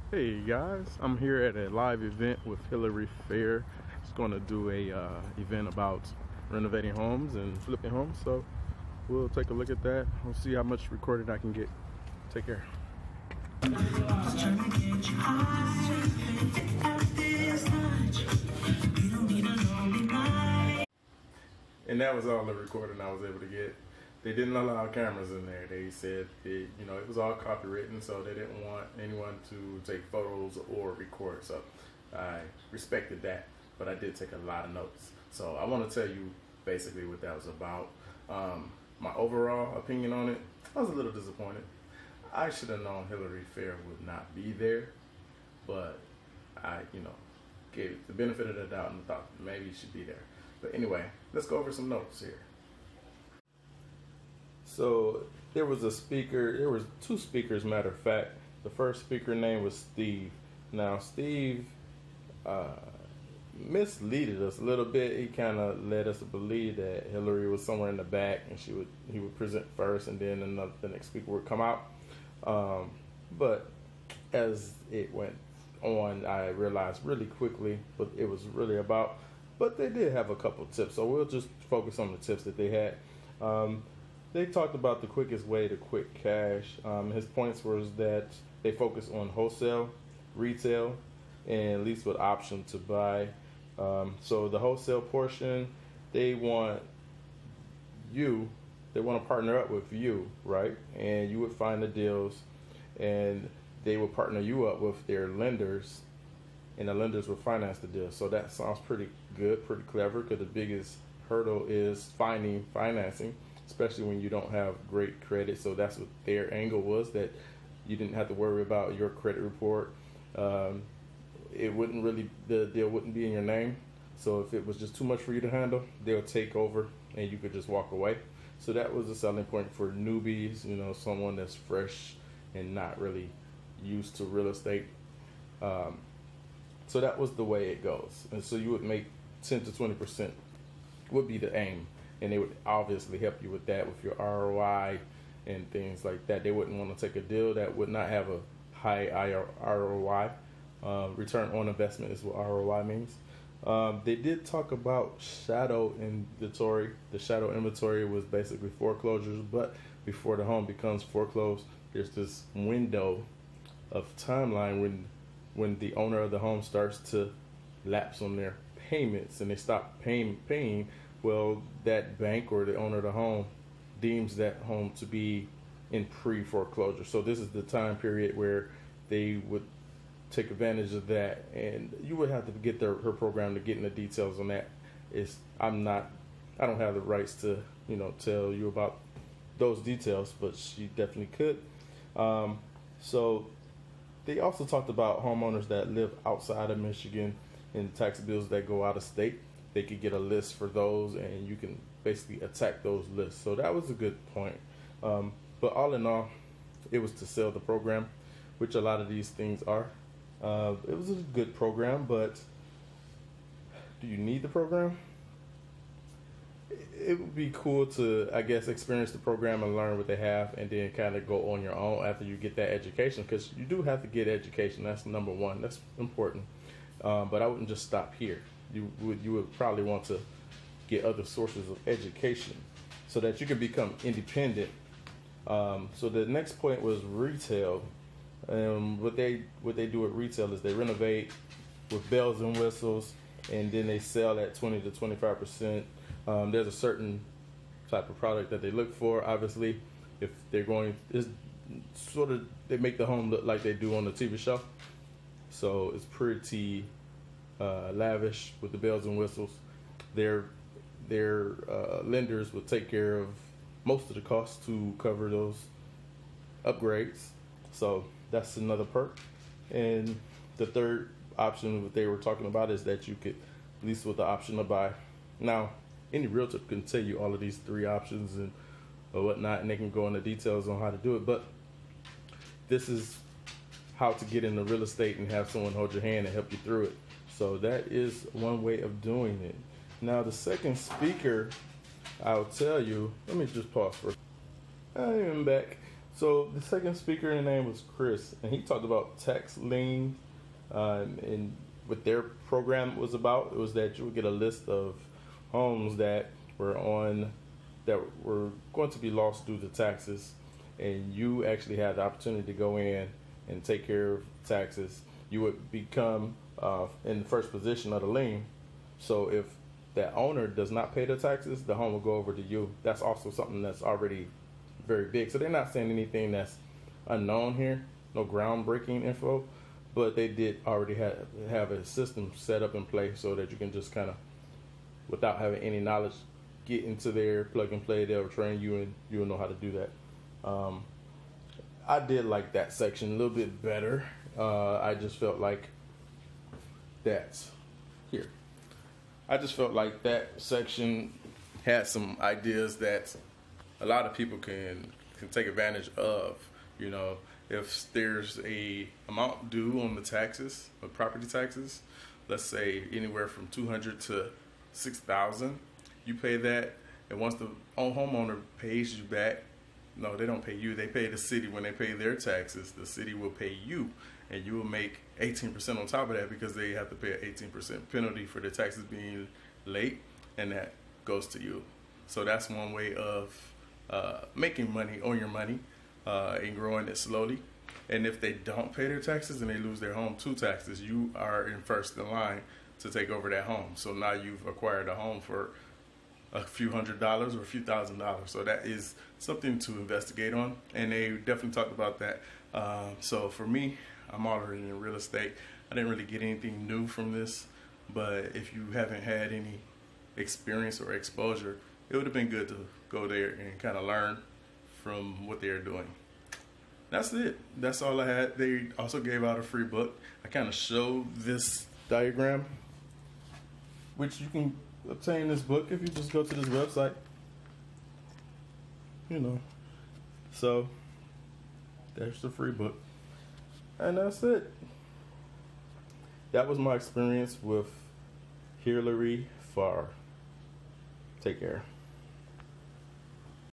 Hey guys, I'm here at a live event with Hilary Farr. She's going to do a event about renovating homes and flipping homes. So we'll take a look at that. We'll see how much recorded I can get. Take care. And that was all the recording I was able to get. They didn't allow cameras in there. They said it was all copywritten, so they didn't want anyone to take photos or record. So I respected that, but I did take a lot of notes. So I want to tell you basically what that was about. My overall opinion on it, I was a little disappointed. I should have known Hilary Farr would not be there, but I, gave it the benefit of the doubt and thought maybe she'd be there. But anyway, let's go over some notes here. So there was a speaker, there was two speakers, matter of fact. The first speaker name was Steve. Now Steve misleaded us a little bit. He kind of led us to believe that Hillary was somewhere in the back and he would present first and then the next speaker would come out. But as it went on, I realized really quickly what it was really about. But they did have a couple tips, so we'll just focus on the tips that they had. They talked about the quickest way to quick cash. His points was that they focus on wholesale, retail, and lease with option to buy. So the wholesale portion, they want to partner up with you, right? And you would find the deals, and they would partner you up with their lenders, and the lenders will finance the deal. So that sounds pretty good, pretty clever, because the biggest hurdle is finding financing, especially when you don't have great credit. So that's what their angle was, that you didn't have to worry about your credit report. The deal wouldn't be in your name. So if it was just too much for you to handle, they'll take over and you could just walk away. So that was a selling point for newbies, someone that's fresh and not really used to real estate. So that was the way it goes. And so you would make 10 to 20% would be the aim. And they would obviously help you with that, with your ROI and things like that. They wouldn't want to take a deal that would not have a high ROI. Return on investment is what ROI means. They did talk about shadow inventory. The shadow inventory was basically foreclosures, but before the home becomes foreclosed, there's this window of timeline when the owner of the home starts to lapse on their payments and they stop paying. Well, that bank or the owner of the home deems that home to be in pre-foreclosure. So this is the time period where they would take advantage of that, and you would have to get her program to get into details on that. I don't have the rights to tell you about those details, but she definitely could. So they also talked about homeowners that live outside of Michigan and tax bills that go out of state. They could get a list for those, and you can basically attack those lists. So that was a good point. But all in all, it was to sell the program, which a lot of these things are. It was a good program, but do you need the program? It would be cool to, I guess, experience the program and learn what they have, and then kind of go on your own after you get that education, because you do have to get education. That's number one. That's important. But I wouldn't just stop here. You would probably want to get other sources of education so that you can become independent. So the next point was retail. What they do at retail is they renovate with bells and whistles, and then they sell at 20 to 25%. There's a certain type of product that they look for. Obviously, if they're they make the home look like they do on the TV show. So it's pretty lavish with the bells and whistles. Their lenders will take care of most of the costs to cover those upgrades. So that's another perk. And the third option that they were talking about is that you could lease with the option to buy. Now, any realtor can tell you all of these three options and whatnot, and they can go into details on how to do it. But this is how to get into real estate and have someone hold your hand and help you through it. So that is one way of doing it. Now, the second speaker, I'll tell you, let me just pause for a second. I am back. So the second speaker, his name was Chris, and he talked about tax lien, and what their program was about. It was that you would get a list of homes that were going to be lost due to taxes, and you actually had the opportunity to go in and take care of taxes. You would become in the first position of the lien. So if that owner does not pay the taxes, the home will go over to you. That's also something that's already very big. So they're not saying anything that's unknown here, no groundbreaking info, but they did already have a system set up in place so that you can just kind of, without having any knowledge, get into there, plug and play. They'll train you, and you'll know how to do that. I did like that section a little bit better. I just felt like that's here. I just felt like that section had some ideas that a lot of people can take advantage of. You know, if there's a amount due on the taxes, or property taxes, let's say anywhere from $200 to $6,000, you pay that, and once the homeowner pays you back, no, they don't pay you. They pay the city. When they pay their taxes, the city will pay you, and you will make 18% on top of that because they have to pay an 18% penalty for the taxes being late, and that goes to you. So that's one way of making money on your money and growing it slowly. And if they don't pay their taxes and they lose their home to taxes, you are in first in line to take over that home. So now you've acquired a home for a few $100s or a few $1,000s. So that is something to investigate on, and they definitely talked about that. So for me, I'm already in real estate. I didn't really get anything new from this, but if you haven't had any experience or exposure, it would have been good to go there and kind of learn from what they're doing. That's it. That's all I had. They also gave out a free book. I kind of showed this diagram, which you can obtain this book if you just go to this website. You know. So there's the free book. And that's it. That was my experience with Hilary Farr. Take care.